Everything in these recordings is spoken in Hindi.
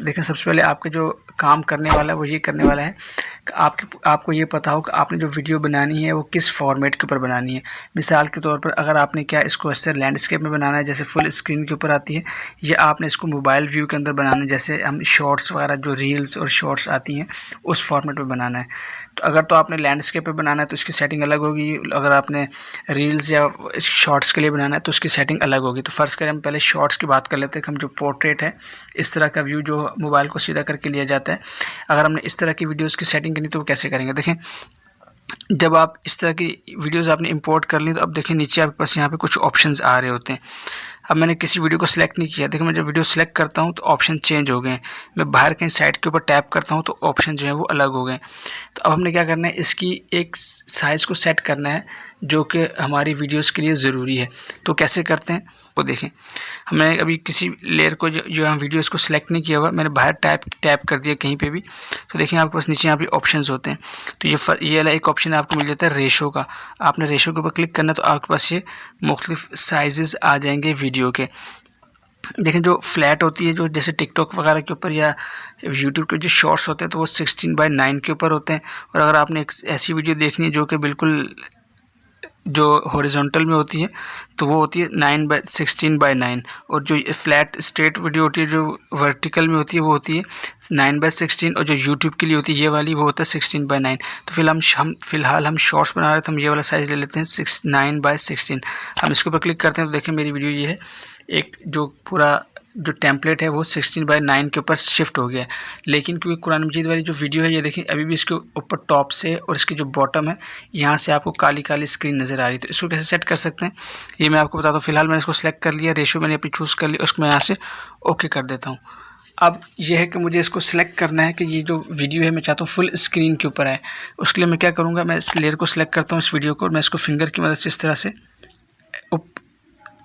देखें सबसे पहले आपके जो काम करने वाला है वो ये करने वाला है कि आपको ये पता हो कि आपने जो वीडियो बनानी है वो किस फॉर्मेट के ऊपर बनानी है। मिसाल के तौर पर अगर आपने क्या इसको ऐसे लैंडस्केप में बनाना है जैसे फुल स्क्रीन के ऊपर आती है, या आपने इसको मोबाइल व्यू के अंदर बनाना है जैसे हम शॉर्ट्स वगैरह जो रील्स और शॉर्ट्स आती हैं उस फॉर्मेट में बनाना है। तो अगर तो आपने लैंडस्केप पे बनाना है तो इसकी सेटिंग अलग होगी, अगर आपने रील्स या शॉर्ट्स के लिए बनाना है तो उसकी सेटिंग अलग होगी। तो फ़र्ज़ करें हम पहले शॉर्ट्स की बात कर लेते हैं कि हम जो पोर्ट्रेट है इस तरह का व्यू जो मोबाइल को सीधा करके लिया जाता है, अगर हमने इस तरह की वीडियोज़ की सेटिंग करनी तो वो कैसे करेंगे। देखें जब आप इस तरह की वीडियोज़ आपने इंपोर्ट कर ली तो अब देखिए नीचे आपके पास यहाँ पे कुछ ऑप्शंस आ रहे होते हैं। अब मैंने किसी वीडियो को सिलेक्ट नहीं किया, देखिए मैं जब वीडियो सेलेक्ट करता हूँ तो ऑप्शन चेंज हो गए हैं। मैं बाहर कहीं साइड के ऊपर टैप करता हूँ तो ऑप्शन जो है वो अलग हो गए। तो अब हमने क्या करना है, इसकी एक साइज़ को सेट करना है जो कि हमारी वीडियोस के लिए ज़रूरी है। तो कैसे करते हैं वो देखें। हमने अभी किसी लेयर को जो हम वीडियोस को सिलेक्ट नहीं किया हुआ, मैंने बाहर टैप कर दिया कहीं पे भी, तो देखिए आपके पास नीचे यहाँ पे ऑप्शंस होते हैं। तो ये वाला एक ऑप्शन आपको मिल जाता है रेशो का। आपने रेशो के ऊपर क्लिक करना तो आपके पास ये मुख्तलिफ साइज़ आ जाएंगे वीडियो के। देखें जो फ्लैट होती है जो जैसे टिकटॉक वगैरह के ऊपर या यूट्यूब के जो शॉर्ट्स होते हैं तो वो 16:9 के ऊपर होते हैं। और अगर आपने एक ऐसी वीडियो देखनी है जो कि बिल्कुल जो हॉरिजॉन्टल में होती है तो वो होती है 16:9, और जो फ्लैट स्ट्रेट वीडियो होती है जो वर्टिकल में होती है वो होती है 9:16, और जो यूट्यूब के लिए होती है ये वाली वो होता है 16:9। तो फिलहाल हम शॉर्ट्स बना रहे थे, हम ये वाला साइज़ ले लेते हैं 9:16। हम इसके ऊपर क्लिक करते हैं तो देखें मेरी वीडियो ये है, एक जो पूरा जो टेम्पलेट है वो 16:9 के ऊपर शिफ्ट हो गया है। लेकिन क्योंकि कुरान मजीद वाली जो वीडियो है ये देखिए अभी भी इसके ऊपर टॉप से और इसकी जो बॉटम है यहाँ से आपको काली काली स्क्रीन नज़र आ रही है। तो इसको कैसे सेट कर सकते हैं ये मैं आपको बताता हूँ। फिलहाल मैंने इसको सेलेक्ट कर लिया, रेशो मैंने अपनी चूज़ कर ली, उसको मैं यहाँ से ओके कर देता हूँ। अब यह है कि मुझे इसको सिलेक्ट करना है कि ये जो वीडियो है मैं चाहता हूँ फुल स्क्रीन के ऊपर आए। उसके लिए मैं क्या करूँगा, मैं इस लेयर को सिलेक्ट करता हूँ इस वीडियो को, और मैं इसको फिंगर की मदद से इस तरह से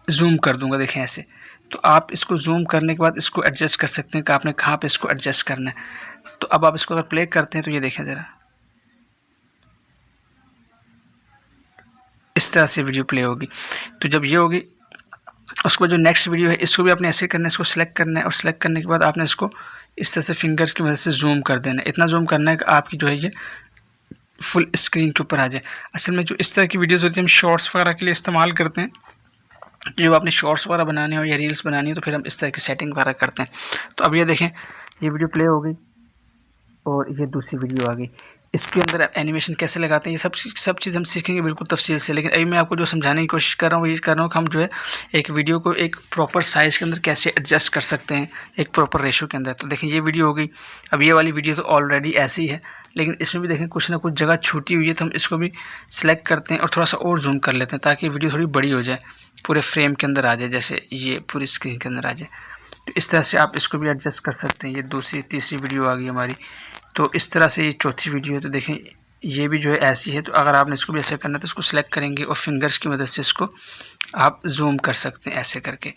जूम कर दूंगा। देखें ऐसे। तो आप इसको जूम करने के बाद इसको एडजस्ट कर सकते हैं कि आपने कहाँ पे इसको एडजस्ट करना है। तो अब आप इसको अगर प्ले करते हैं तो ये देखें ज़रा, इस तरह से वीडियो प्ले होगी। तो जब ये होगी उसके बाद जो नेक्स्ट वीडियो है इसको भी आपने ऐसे करना है, इसको सिलेक्ट करना है, और सिलेक्ट करने के बाद आपने इसको इस तरह से फिंगर्स की मदद से जूम कर देना है। इतना जूम करना है कि आपकी जो है ये फुल स्क्रीन के ऊपर आ जाए। असल में जो इस तरह की वीडियोज़ होती है हम शॉर्ट्स वगैरह के लिए इस्तेमाल करते हैं। जब आपने शॉर्ट्स वगैरह बनाने हो या रील्स बनानी हो तो फिर हम इस तरह की सेटिंग वगैरह करते हैं। तो अब ये देखें ये वीडियो प्ले हो गई और ये दूसरी वीडियो आ गई। इसके अंदर एनिमेशन कैसे लगाते हैं ये सब चीज़ हम सीखेंगे बिल्कुल तफसील से। लेकिन अभी मैं आपको जो समझाने की कोशिश कर रहा हूँ वो ये कर रहा हूँ कि हम जो है एक वीडियो को एक प्रॉपर साइज़ के अंदर कैसे एडजस्ट कर सकते हैं एक प्रॉपर रेशो के अंदर। तो देखें ये वीडियो हो गई। अब ये वाली वीडियो तो ऑलरेडी ऐसी है, लेकिन इसमें भी देखें कुछ ना कुछ जगह छूटी हुई है, तो हम इसको भी सिलेक्ट करते हैं और थोड़ा सा और जूम कर लेते हैं ताकि वीडियो थोड़ी बड़ी हो जाए, पूरे फ्रेम के अंदर आ जाए, जैसे ये पूरी स्क्रीन के अंदर आ जाए। तो इस तरह से आप इसको भी एडजस्ट कर सकते हैं। ये दूसरी तीसरी वीडियो आ गई हमारी, तो इस तरह से ये चौथी वीडियो है। तो देखें ये भी जो है ऐसी है। तो अगर आपने इसको भी ऐसे करना है तो इसको सिलेक्ट करेंगे और फिंगर्स की मदद से इसको आप जूम कर सकते हैं ऐसे करके।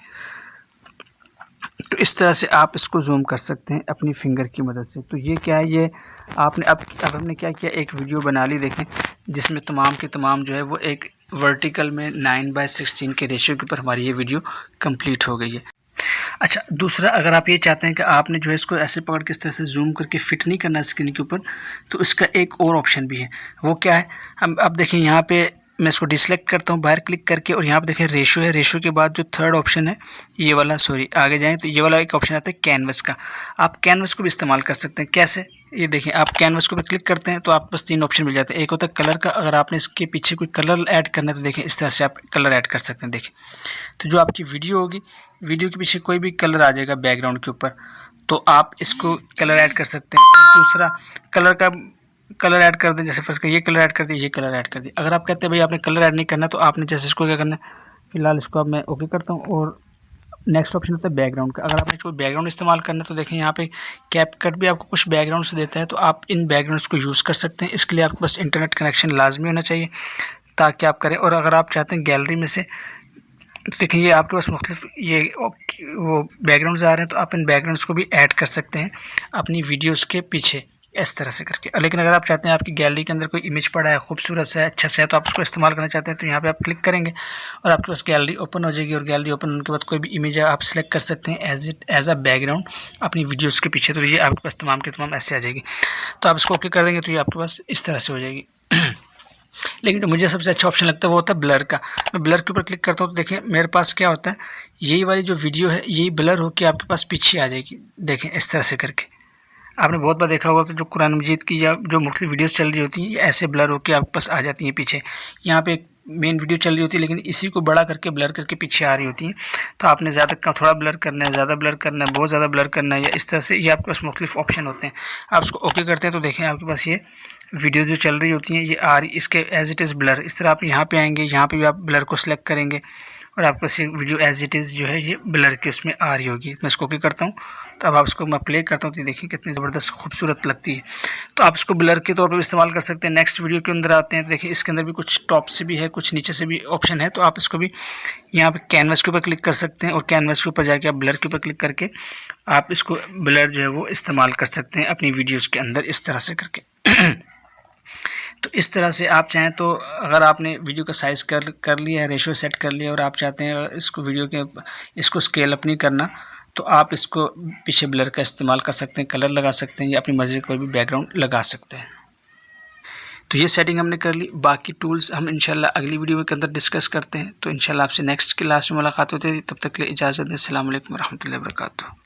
तो इस तरह से आप इसको जूम कर सकते हैं अपनी फिंगर की मदद से। तो ये क्या है, ये आपने अब हमने क्या किया, एक वीडियो बना ली देखें जिसमें तमाम के तमाम जो है वो एक वर्टिकल में 9:16 के रेशियो के ऊपर हमारी ये वीडियो कंप्लीट हो गई है। अच्छा दूसरा, अगर आप ये चाहते हैं कि आपने जो है इसको ऐसे पकड़ के इस तरह से जूम करके फिट नहीं करना स्क्रीन के ऊपर, तो इसका एक और ऑप्शन भी है। वो क्या है, हम अब देखिए यहाँ पे मैं इसको डिसलेक्ट करता हूँ बाहर क्लिक करके, और यहाँ पे देखिए रेशो है। रेशो के बाद जो थर्ड ऑप्शन है ये वाला, सॉरी आगे जाएँ तो ये वाला एक ऑप्शन आता है कैनवस का। आप कैनवस को भी इस्तेमाल कर सकते हैं। कैसे, ये देखिए आप कैनवस के ऊपर क्लिक करते हैं तो आप बस 3 ऑप्शन मिल जाते हैं। एक होता है कलर का, अगर आपने इसके पीछे कोई कलर ऐड करना है तो देखें इस तरह से आप कलर ऐड कर सकते हैं। देखें तो जो आपकी वीडियो होगी, वीडियो के पीछे कोई भी कलर आ जाएगा बैकग्राउंड के ऊपर, तो आप इसको कलर ऐड कर सकते हैं। और दूसरा कलर ऐड कर दें, जैसे फर्स्ट का ये कलर ऐड कर दिए, ये कलर ऐड कर दिए। अगर आप कहते हैं भाई आपने कलर ऐड नहीं करना तो आपने जैसे इसको क्या करना है, फिलहाल इसको अब मैं ओके करता हूँ। और नेक्स्ट ऑप्शन होता है बैकग्राउंड का। अगर आपने कोई बैकग्राउंड इस्तेमाल करना है तो देखें यहाँ पे कैपकट भी आपको कुछ बैकग्राउंड्स देता है, तो आप इन बैकग्राउंड्स को यूज़ कर सकते हैं। इसके लिए आपके पास इंटरनेट कनेक्शन लाजमी होना चाहिए ताकि आप करें। और अगर आप चाहते हैं गैलरी में से, तो देखिए ये आपके पास मुख्तलिफ ये वो बैकग्राउंड्स आ रहे हैं, तो आप इन बैकग्राउंड्स को भी ऐड कर सकते हैं अपनी वीडियोज़ के पीछे। इस तरह से करके। लेकिन अगर आप चाहते हैं आपकी गैलरी के अंदर कोई इमेज पड़ा है, खूबसूरत सा है, अच्छा सा है, तो आप उसको इस्तेमाल करना चाहते हैं तो यहाँ पे आप क्लिक करेंगे और आपके पास गैलरी ओपन हो जाएगी। और गैलरी ओपन होने के बाद कोई भी इमेज आप सेलेक्ट कर सकते हैं एज अ बैकग्राउंड अपनी वीडियोज़ के पीछे। तो ये आपके पास तमाम के तमाम ऐसे आ जाएगी। तो आप इसको ओके कर देंगे तो ये आपके पास इस तरह से हो जाएगी। लेकिन जो मुझे सबसे अच्छा ऑप्शन लगता है वो होता है ब्लर का। मैं ब्लर के ऊपर क्लिक करता हूँ तो देखें मेरे पास क्या होता है, यही वाली जो वीडियो है यही ब्लर होकर आपके पास पीछे आ जाएगी। देखें इस तरह से करके। आपने बहुत बार देखा होगा कि जो कुरान मजीद की या जो मुख्तलिफ वीडियोस चल रही होती हैं ये ऐसे ब्लर होकर आपके पास आ जाती हैं पीछे। यहाँ पे एक मेन वीडियो चल रही होती है लेकिन इसी को बड़ा करके ब्लर करके पीछे आ रही होती हैं। तो आपने ज़्यादा थोड़ा ब्लर करना है, ज़्यादा ब्लर करना है, बहुत ज़्यादा ब्लर करना है, या इस तरह से ये आपके पास मुख्तलिफ ऑप्शन होते हैं। आप उसको ओके करते हैं तो देखें आपके पास ये वीडियो जो चल रही होती हैं ये आ रही, इसके एज इट इज़ ब्लर। इस तरह आप यहाँ पे आएंगे, यहाँ पे भी आप ब्लर को सिलेक्ट करेंगे और आपके पास ये वीडियो एज इट इज़ जो है ये ब्लर की उसमें आ रही होगी। मैं इसको ओके करता हूँ तो अब आप इसको मैं प्ले करता हूँ तो देखिए कितनी ज़बरदस्त खूबसूरत लगती है। तो आप इसको ब्लर के तौर पर इस्तेमाल कर सकते हैं। नेक्स्ट वीडियो के अंदर आते हैं तो देखिए इसके अंदर भी कुछ टॉप से भी है, कुछ नीचे से भी ऑप्शन है। तो आप इसको भी यहाँ पे कैनवस के ऊपर क्लिक कर सकते हैं और कैनवस के ऊपर जाके आप ब्लर के ऊपर क्लिक करके आप इसको ब्लर जो है वो इस्तेमाल कर सकते हैं अपनी वीडियोज़ के अंदर इस तरह से करके। तो इस तरह से आप चाहें तो अगर आपने वीडियो का साइज़ कर लिया है, रेशियो सेट कर लिया और आप चाहते हैं इसको वीडियो के इसको स्केल अप नहीं करना तो आप इसको पीछे ब्लर का इस्तेमाल कर सकते हैं, कलर लगा सकते हैं या अपनी मर्ज़ी का कोई भी बैकग्राउंड लगा सकते हैं। तो ये सेटिंग हमने कर ली। बाकी टूल्स हम इंशाल्लाह अगली वीडियो के अंदर डिस्कस करते हैं। तो इंशाल्लाह आपसे नेक्स्ट क्लास में मुलाकात होती है। तब तक के लिए इजाज़त दें। अस्सलाम वालेकुम रहमतुल्लाहि व बरकातुहू।